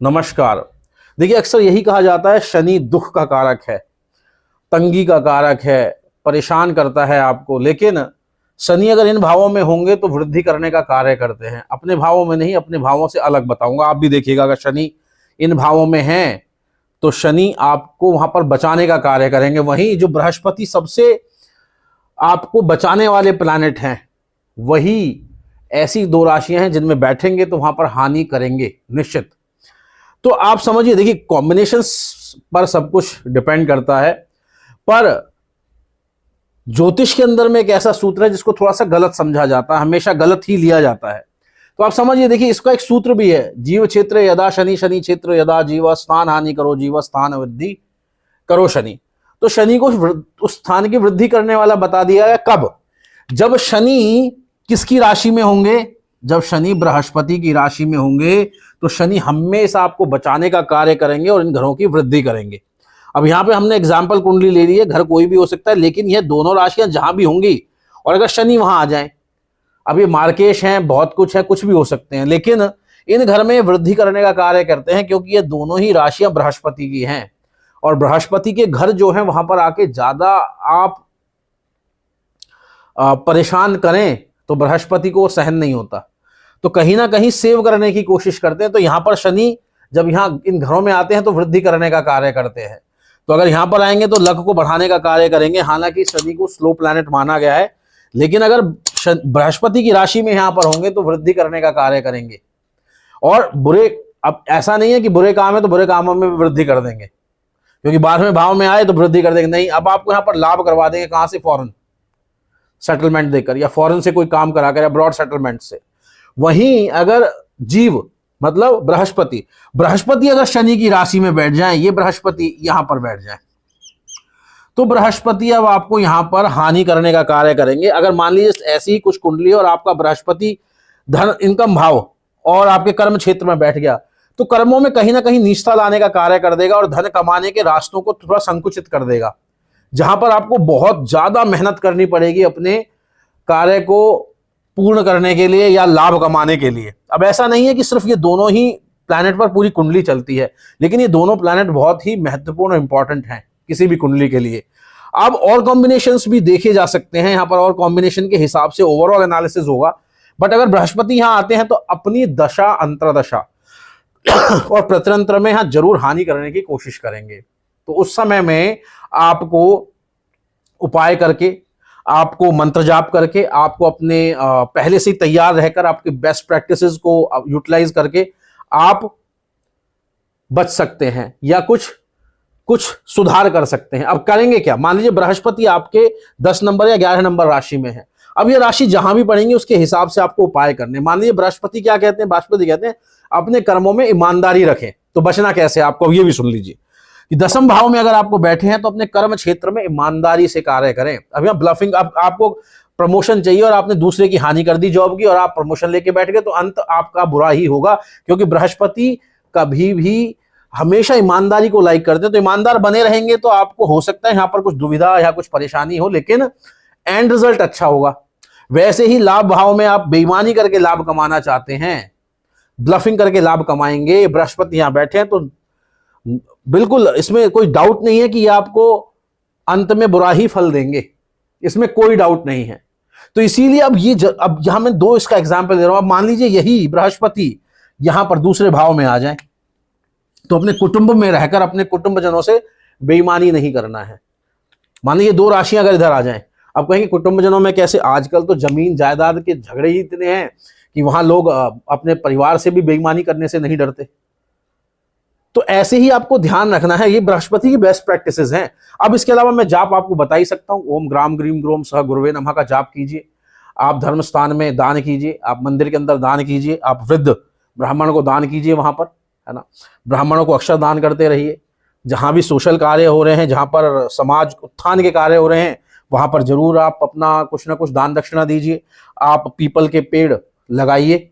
नमस्कार। देखिए, अक्सर यही कहा जाता है शनि दुख का कारक है, तंगी का कारक है, परेशान करता है आपको। लेकिन शनि अगर इन भावों में होंगे तो वृद्धि करने का कार्य करते हैं। अपने भावों में नहीं, अपने भावों से अलग बताऊंगा, आप भी देखिएगा। अगर शनि इन भावों में हैं तो शनि आपको वहां पर बचाने का कार्य करेंगे। वहीं जो बृहस्पति सबसे आपको बचाने वाले प्लैनेट हैं, वही ऐसी दो राशियां हैं जिनमें बैठेंगे तो वहां पर हानि करेंगे निश्चित। तो आप समझिए, देखिए, कॉम्बिनेशंस पर सब कुछ डिपेंड करता है। पर ज्योतिष के अंदर में एक ऐसा सूत्र है जिसको थोड़ा सा गलत समझा जाता है, हमेशा गलत ही लिया जाता है। तो आप समझिए, देखिए, इसका एक सूत्र भी है, जीव क्षेत्र यदा शनि, शनि क्षेत्र यदा जीव, स्थान हानि करो जीव, स्थान वृद्धि करो शनि। तो शनि को उस स्थान की वृद्धि करने वाला बता दिया है। कब? जब शनि किसकी राशि में होंगे? जब शनि बृहस्पति की राशि में होंगे तो शनि हमेशा आपको बचाने का कार्य करेंगे और इन घरों की वृद्धि करेंगे। अब यहां पे हमने एग्जाम्पल कुंडली ले ली है, घर कोई भी हो सकता है, लेकिन ये दोनों राशियां जहां भी होंगी और अगर शनि वहां आ जाए, अब ये मार्केश हैं, बहुत कुछ है, कुछ भी हो सकते हैं, लेकिन इन घर में वृद्धि करने का कार्य करते हैं क्योंकि ये दोनों ही राशियां बृहस्पति की हैं। और बृहस्पति के घर जो है वहां पर आके ज्यादा आप परेशान करें तो बृहस्पति को सहन नहीं होता, तो कहीं ना कहीं सेव करने की कोशिश करते हैं। तो यहां पर शनि जब यहां इन घरों में आते हैं तो वृद्धि करने का कार्य करते हैं। तो अगर यहां पर आएंगे तो लक को बढ़ाने का कार्य करेंगे। हालांकि शनि को स्लो प्लैनेट माना गया है, लेकिन अगर बृहस्पति की राशि में यहां पर होंगे तो वृद्धि करने का कार्य करेंगे। और बुरे, अब ऐसा नहीं है कि बुरे काम है तो बुरे कामों में वृद्धि कर देंगे, क्योंकि 12वें भाव में आए तो वृद्धि कर देंगे, नहीं। अब आपको यहां पर लाभ करवा देंगे। कहां से? फॉरेन सेटलमेंट देकर, या फॉरेन से कोई काम कराकर, या ब्रॉड सेटलमेंट से। वहीं अगर जीव मतलब बृहस्पति अगर शनि की राशि में बैठ जाए, ये बृहस्पति यहां पर बैठ जाए, तो बृहस्पति अब आपको यहां पर हानि करने का कार्य करेंगे। अगर मान लीजिए ऐसी ही कुछ कुंडली और आपका बृहस्पति धन इनकम भाव और आपके कर्म क्षेत्र में बैठ गया, तो कर्मों में कहीं ना कहीं निष्ठा लाने का कार्य कर देगा और धन कमाने के रास्तों को थोड़ा संकुचित कर देगा, जहां पर आपको बहुत ज्यादा मेहनत करनी पड़ेगी अपने कार्य को पूर्ण करने के लिए या लाभ कमाने के लिए। अब ऐसा नहीं है कि सिर्फ ये दोनों ही प्लैनेट पर पूरी कुंडली चलती है, लेकिन ये दोनों प्लैनेट बहुत ही महत्वपूर्ण और इंपॉर्टेंट हैं किसी भी कुंडली के लिए। अब और कॉम्बिनेशंस भी देखे जा सकते हैं यहाँ पर, और कॉम्बिनेशन के हिसाब से ओवरऑल एनालिसिस होगा। बट अगर बृहस्पति यहाँ आते हैं तो अपनी दशा अंतरदशा और प्रत्यंत्र में यहाँ जरूर हानि करने की कोशिश करेंगे। तो उस समय में आपको उपाय करके, आपको मंत्र जाप करके, आपको अपने पहले से ही तैयार रहकर आपके बेस्ट प्रैक्टिसेस को यूटिलाइज करके आप बच सकते हैं या कुछ सुधार कर सकते हैं। अब करेंगे क्या? मान लीजिए बृहस्पति आपके 10 नंबर या 11 नंबर राशि में है। अब ये राशि जहां भी पड़ेंगी उसके हिसाब से आपको उपाय करने। मान लीजिए बृहस्पति क्या कहते हैं? बृहस्पति कहते हैं अपने कर्मों में ईमानदारी रखें। तो बचना कैसे आपको? ये भी सुन लीजिए कि 10वें भाव में अगर आपको बैठे हैं तो अपने कर्म क्षेत्र में ईमानदारी से कार्य करें। अब यहाँ ब्लफिंग, आपको प्रमोशन चाहिए और आपने दूसरे की हानि कर दी जॉब की और आप प्रमोशन लेके बैठ गए, तो अंत आपका बुरा ही होगा, क्योंकि बृहस्पति कभी भी हमेशा ईमानदारी को लाइक करते हैं। तो ईमानदार बने रहेंगे तो आपको हो सकता है यहाँ पर कुछ दुविधा या कुछ परेशानी हो, लेकिन एंड रिजल्ट अच्छा होगा। वैसे ही लाभ भाव में आप बेईमानी करके लाभ कमाना चाहते हैं, ब्लफिंग करके लाभ कमाएंगे, बृहस्पति यहाँ बैठे हैं, तो बिल्कुल इसमें कोई डाउट नहीं है कि ये आपको अंत में बुरा ही फल देंगे, इसमें कोई डाउट नहीं है। तो इसीलिए अब यहां मैं दो इसका एग्जांपल दे रहा हूं। अब मान लीजिए यही बृहस्पति यहां पर दूसरे भाव में आ जाए, तो अपने कुटुंब में रहकर अपने कुटुंबजनों से बेईमानी नहीं करना है। मान लीजिए दो राशियां अगर इधर आ जाएं, अब कहेंगे कुटुंबजनों में कैसे? आजकल तो जमीन जायदाद के झगड़े ही इतने हैं कि वहां लोग अपने परिवार से भी बेईमानी करने से नहीं डरते। तो ऐसे ही आपको ध्यान रखना है। ये बृहस्पति की बेस्ट प्रैक्टिसेस हैं। अब इसके अलावा मैं जाप आपको बता ही सकता हूं। ओम ग्राम ग्रीम ग्रोम सह गुरुवे नमः का जाप कीजिए। आप धर्म स्थान में दान कीजिए, आप मंदिर के अंदर दान कीजिए, आप वृद्ध ब्राह्मण को दान कीजिए वहां पर, है ना। ब्राह्मणों को अक्षर दान करते रहिए। जहां भी सोशल कार्य हो रहे हैं, जहां पर समाज उत्थान के कार्य हो रहे हैं, वहां पर जरूर आप अपना कुछ ना कुछ दान दक्षिणा दीजिए। आप पीपल के पेड़ लगाइए,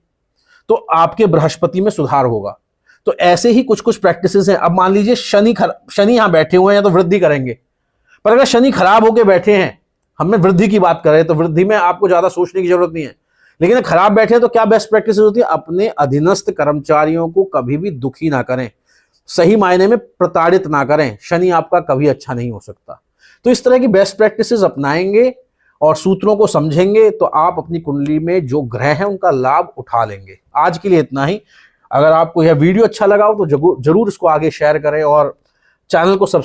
तो आपके बृहस्पति में सुधार होगा। तो ऐसे ही कुछ कुछ प्रैक्टिसेस हैं। अब मान लीजिए शनि यहां बैठे हुए हैं तो वृद्धि करेंगे, पर अगर शनि खराब होकर बैठे हैं, हमने वृद्धि की बात कर रहे हैं, तो वृद्धि में आपको ज्यादा सोचने की जरूरत नहीं है। लेकिन खराब बैठे तो क्या बेस्ट प्रैक्टिस होती है? अपने अधीनस्थ कर्मचारियों को कभी भी दुखी ना करें, सही मायने में प्रताड़ित ना करें। शनि आपका कभी अच्छा नहीं हो सकता। तो इस तरह की बेस्ट प्रैक्टिसेस अपनाएंगे और सूत्रों को समझेंगे तो आप अपनी कुंडली में जो ग्रह हैं उनका लाभ उठा लेंगे। आज के लिए इतना ही। अगर आपको यह वीडियो अच्छा लगा हो तो जरूर इसको आगे शेयर करें और चैनल को सब्सक्राइब